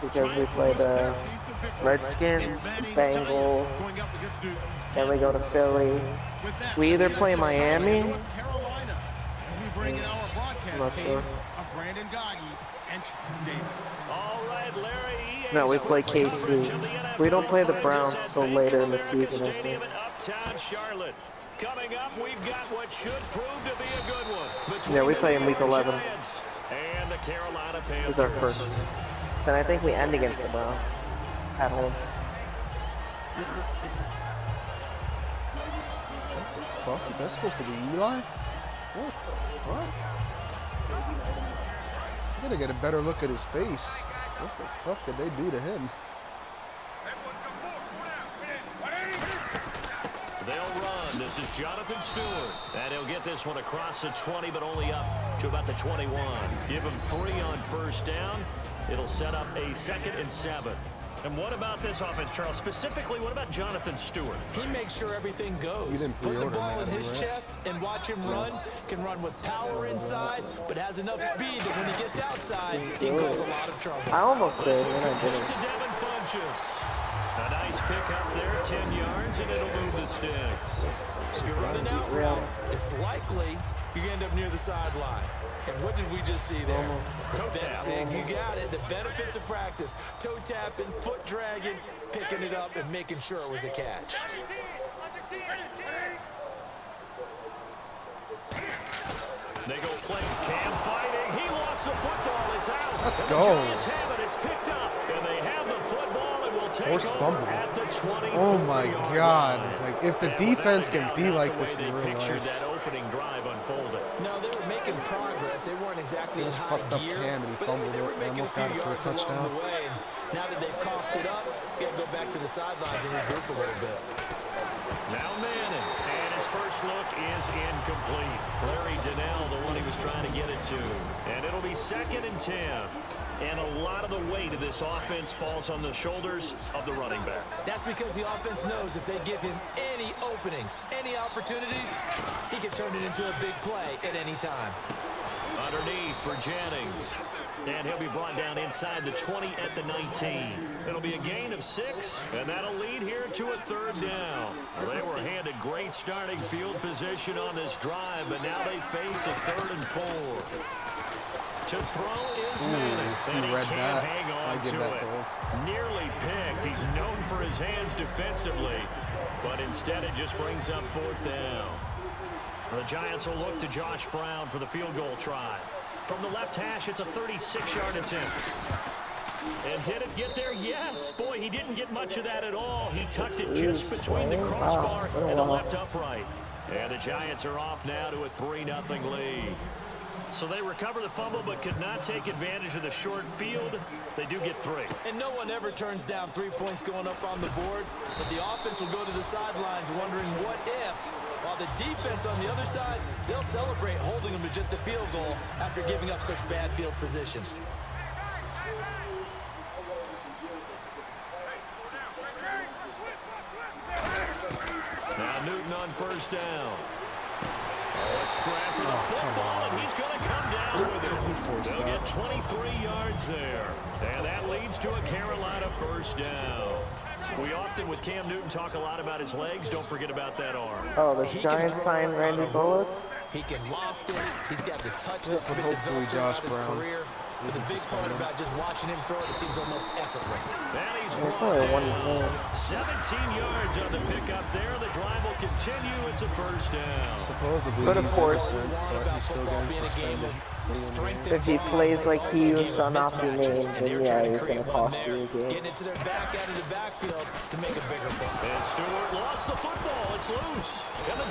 because we play the Redskins, the Bengals, then we go to Philly. We either play Miami, I'm not sure. No, we play KC. We don't play the Browns till later in the season, I think. Coming up, we've got what should prove to be a good one. Yeah, we play in week 11. And the Carolina Panthers. It's our first. Then I think we end against the Browns at home. What the fuck? Is that supposed to be Eli? What the fuck? I gotta get a better look at his face. What the fuck did they do to him? They'll run. This is Jonathan Stewart. And he'll get this one across the 20, but only up to about the 21. Give him 3 on first down. It'll set up a 2nd and 7. And what about this offense, Charles? Specifically, what about Jonathan Stewart? He makes sure everything goes. Put the ball in his chest and watch him run. Can run with power inside, but has enough speed that when he gets outside, he can cause a lot of trouble. I almost did, and I didn't. To Devin Funchess. A nice pick up there, 10 yards, and it'll move the sticks. If you're running out route, it's likely you're going to end up near the sideline. And what did we just see there? Toe tap. You got it. The benefits of practice. Toe tapping, foot dragging, picking it up, and making sure it was a catch. They go play Cam fighting. He lost the football. It's out. Let's and go. The Giants have it. It's picked up. And they have the football and will take over at the 24. Oh my God. Like, if the defense can be like this in real pictured life. that opening drive unfolded. No, they were making progress. They weren't exactly in high gear, but they were making a few yards along the way. And now that they've coughed it up, you got to go back to the sidelines and regroup a little bit. Now Manning, and his first look is incomplete. Larry Donnell, the one he was trying to get it to. And it'll be 2nd and 10. And a lot of the weight of this offense falls on the shoulders of the running back. That's because the offense knows if they give him any openings, any opportunities, he can turn it into a big play at any time. Underneath for Jennings. And he'll be brought down inside the 20 at the 19. It'll be a gain of 6, and that'll lead here to a 3rd down. They were handed great starting field position on this drive, but now they face a 3rd and 4. To throw is Manning, and he can't hang on to it. Nearly picked. He's known for his hands defensively, but instead it just brings up 4th down. The Giants will look to Josh Brown for the field goal try. From the left hash, it's a 36-yard attempt. And did it get there? Yes. Boy, he didn't get much of that at all. He tucked it just between the crossbar and the left upright. And the Giants are off now to a 3-0 lead. So they recover the fumble but could not take advantage of the short field. They do get 3. And no one ever turns down 3 points going up on the board. But the offense will go to the sidelines wondering what if. While the defense on the other side, they'll celebrate holding them to just a field goal after giving up such bad field position. Now Newton on first down. A scrap for the football, and he's going to come down with it. They'll get 23 yards there. And that leads to a Carolina first down. We often, with Cam Newton, talk a lot about his legs. Don't forget about that arm. Oh, the Giants signed Randy Bullock? He can loft it. He's got the touch that's been developed throughout his career. But the big part about just watching him throw it, it seems almost effortless. And he's brought down 17 yards on the pickup there. The drive will continue. It's a first down. Supposedly, but of course, but he's still getting suspended. If he plays like he shall not be named, then yeah, he's going to cost you a game. Getting it to their back out of the backfield to make a bigger play. And Stewart lost the football. It's loose.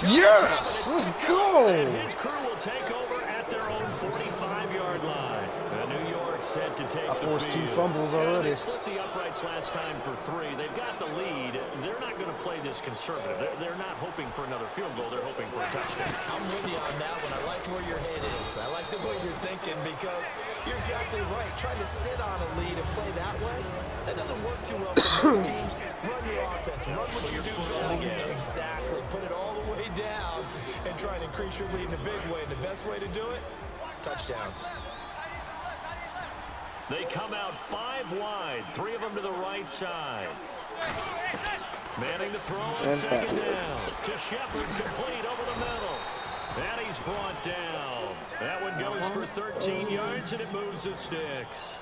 Yes, let's go. And his crew will take over at their own 45-yard line. New York set to take I forced 2 fumbles already. They split the uprights last time for 3. They've got the lead. They're not going to play this conservative. They're not hoping for another field goal. They're hoping for a touchdown. I'm with you on that one. I like where your head is. I like the way you're thinking because you're exactly right. Trying to sit on a lead and play that way, that doesn't work too well for most teams. Run your offense. Run what you do best. Exactly. Put it all the way down and try and increase your lead in a big way. And the best way to do it, touchdowns. They come out 5 wide, 3 of them to the right side. Manning to throw on second down. To Shepard, complete over the middle. And he's brought down. That one goes for 13 yards, and it moves the sticks.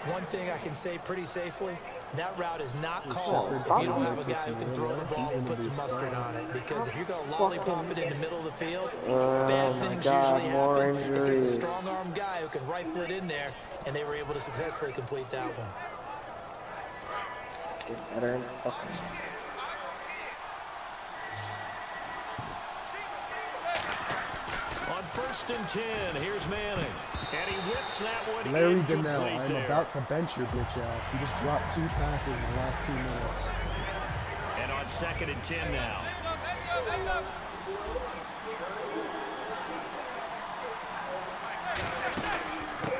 One thing I can say pretty safely, that route is not called if you don't have a guy who can throw the ball and put some mustard on it. Because if you're going to lollipop it in the middle of the field, bad things usually happen. It takes a strong-arm guy who can rifle it in there, and they were able to successfully complete that one. Better fucking. On 1st and 10, here's Manning. And he whips that one Larry incomplete Donnell, I'm there. about to bench your bitch ass. He just dropped 2 passes in the last 2 minutes. And on 2nd and 10 now.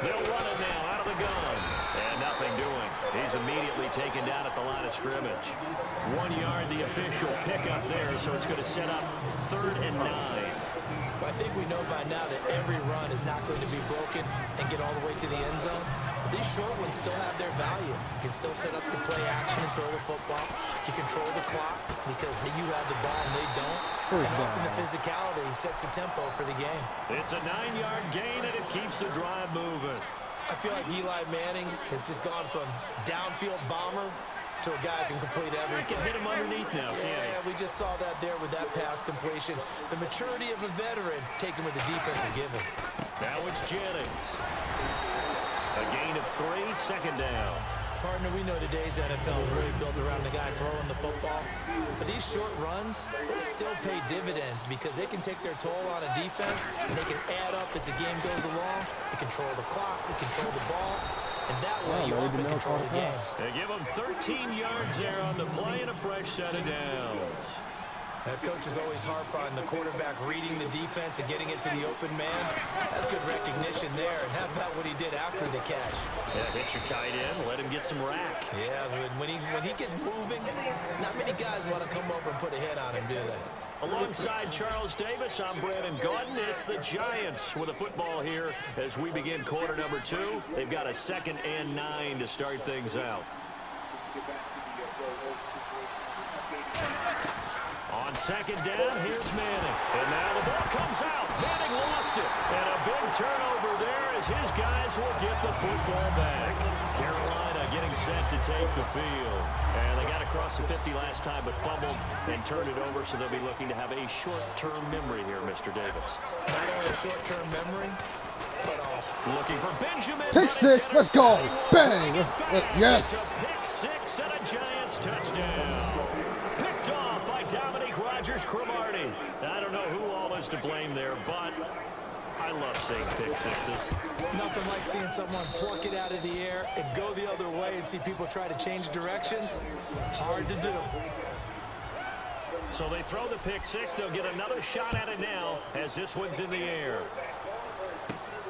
They'll run it now out of the gun. And nothing doing. He's immediately taken down at the line of scrimmage. 1 yard, the official pickup there, so it's going to set up 3rd and 9. I think we know by now that every run is not going to be broken and get all the way to the end zone. But these short ones still have their value. You can still set up the play action and throw the football. You control the clock because you have the ball and they don't. And often the physicality sets the tempo for the game. It's a 9-yard gain, and it keeps the drive moving. I feel like Eli Manning has just gone from downfield bomber to a guy who can complete everything. He can hit him underneath now, can't he? Yeah, we just saw that there with that pass completion. The maturity of a veteran taken with the defense and given. Now it's Jennings. A gain of 3, 2nd down. Partner, we know today's NFL is really built around the guy throwing the football. But these short runs, they still pay dividends because they can take their toll on a defense and they can add up as the game goes along. They control the clock, they control the ball, and that way you often control the game. They give them 13 yards there on the play and a fresh set of downs. Coaches always harp on the quarterback reading the defense and getting it to the open man. That's good recognition there. And how about what he did after the catch? Yeah, hit your tight end, let him get some rack. Yeah, when he gets moving, not many guys want to come over and put a hit on him, do they? Alongside Charles Davis, I'm Brandon Gordon. It's the Giants with a football here as we begin quarter number 2. They've got a 2nd and 9 to start things out. On 2nd down, here's Manning. And now the ball comes out. Manning lost it. And a big turnover there as his guys will get the football back. Carolina getting set to take the field. And they got across the 50 last time but fumbled and turned it over, so they'll be looking to have a short-term memory here, Mr. Davis. Not only a short-term memory, but also looking for Benjamin. Pick 6, let's go. Bang. Yes. It's a pick 6 and a Giants touchdown. Picked off by Dominique Rodgers-Cromartie. I don't know who all is to blame there, but I love seeing pick 6s. Nothing like seeing someone pluck it out of the air and go the other way and see people try to change directions. Hard to do. So they throw the pick 6. They'll get another shot at it now as this one's in the air.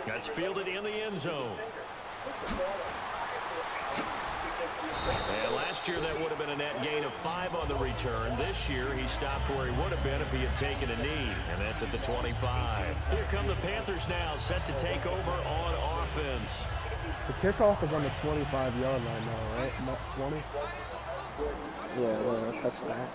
That's fielded in the end zone. And last year that would have been a net gain of 5 on the return. This year he stopped where he would have been if he had taken a knee, and that's at the 25. Here come the Panthers now, set to take over on offense. The kickoff is on the 25-yard line now, right? Not 20? Yeah, touch that.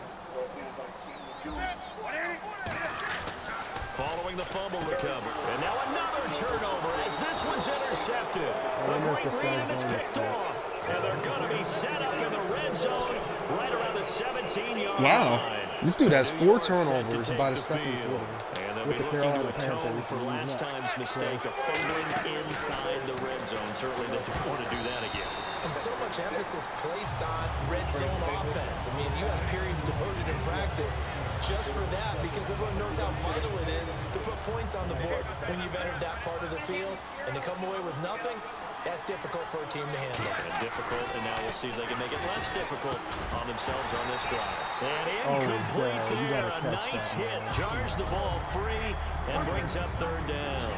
Following the fumble recovery. And now another turnover as this one's intercepted. A great read and it's picked off. And they're going to be set up in the red zone right around the 17-yard line. Wow. This dude has 4 turnovers by the second quarter. And they'll be looking to atone for last time's mistake of fumbling inside the red zone. Certainly they don't want to do that again. And so much emphasis placed on red zone offense. I mean, you have periods devoted in practice just for that because everyone knows how vital it is to put points on the board when you've entered that part of the field. And to come away with nothing, that's difficult for a team to handle. And difficult, and now we'll see if they can make it less difficult on themselves on this drive. And incomplete there. A nice hit. Jars the ball free and brings up 3rd down.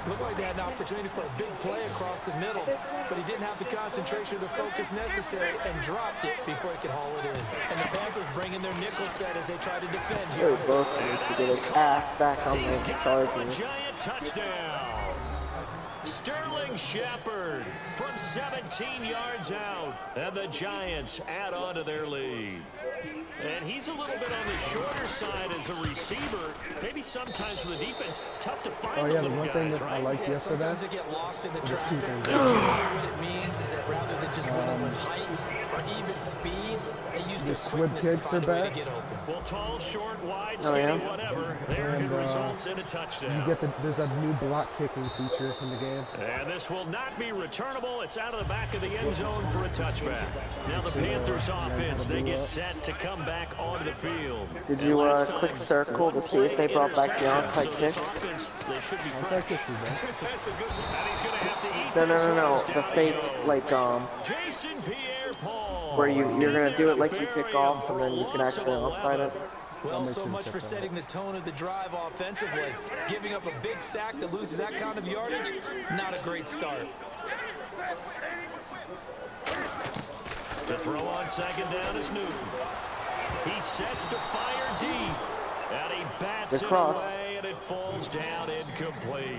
Looked like they had an opportunity for a big play across the middle, but he didn't have the concentration or the focus necessary and dropped it before he could haul it in. And the Panthers bring in their nickel set as they try to defend here. Very close needs to get his ass back on the Chargers. Giant touchdown. Sterling Shepard from 17 yards out. And the Giants add on to their lead. And he's a little bit on the shorter side as a receiver. Maybe sometimes for the defense, tough to find Oh yeah, the little one thing guys, that right? I liked yesterday. Sometimes they get lost in the There's traffic. two things. What it means is that rather than just winning with height or even speed, they use their swim quickness to kicks find are a way back. to get open. Well, tall, short, wide, Oh, skinny, yeah? whatever. There And, it results in a touchdown. You get there's a new block kicking feature in the game. And this will not be returnable. It's out of the back of the end zone for a touchback. Now the Panthers offense, they get set to come back onto the field. Did you click circle to see if they brought back the onside kick? They should be Onside fresh. kick, man. That's a good one. And he's going to have to eat No, this one no. as The down he fake, goes. like, Jason Pierre-Paul. where you're gonna do it like you Bury kick him off for and then a you can loss of actually onside 11. it. Well, makes so sense, much for okay. setting the tone of the drive offensively. Giving up a big sack that loses that kind of yardage, not a great start. To throw on second down is Newton. He sets to fire deep. And he bats Good it cross. away, and it falls down incomplete.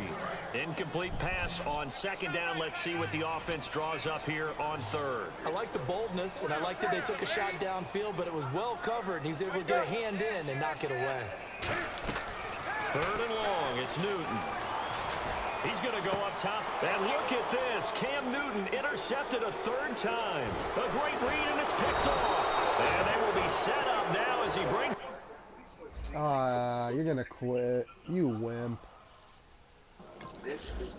Incomplete pass on second down. Let's see what the offense draws up here on third. I like the boldness, and I like that they took a shot downfield, but it was well covered, and he was able to get a hand in and knock it away. Third and long, it's Newton. He's going to go up top, and look at this. Cam Newton intercepted a third time. A great read, and it's picked off. And they will be set up now as he brings... You're gonna quit. You wimp.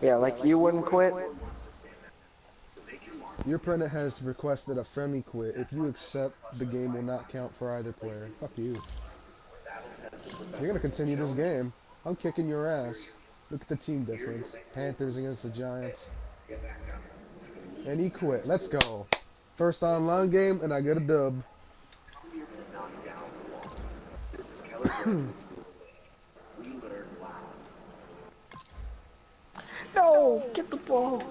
Yeah, like you wouldn't quit. Your opponent has requested a friendly quit. If you accept, the game will not count for either player. Fuck you. You're gonna continue this game. I'm kicking your ass. Look at the team difference. Panthers against the Giants. And he quit. Let's go. First online game, and I get a dub. No, get the ball.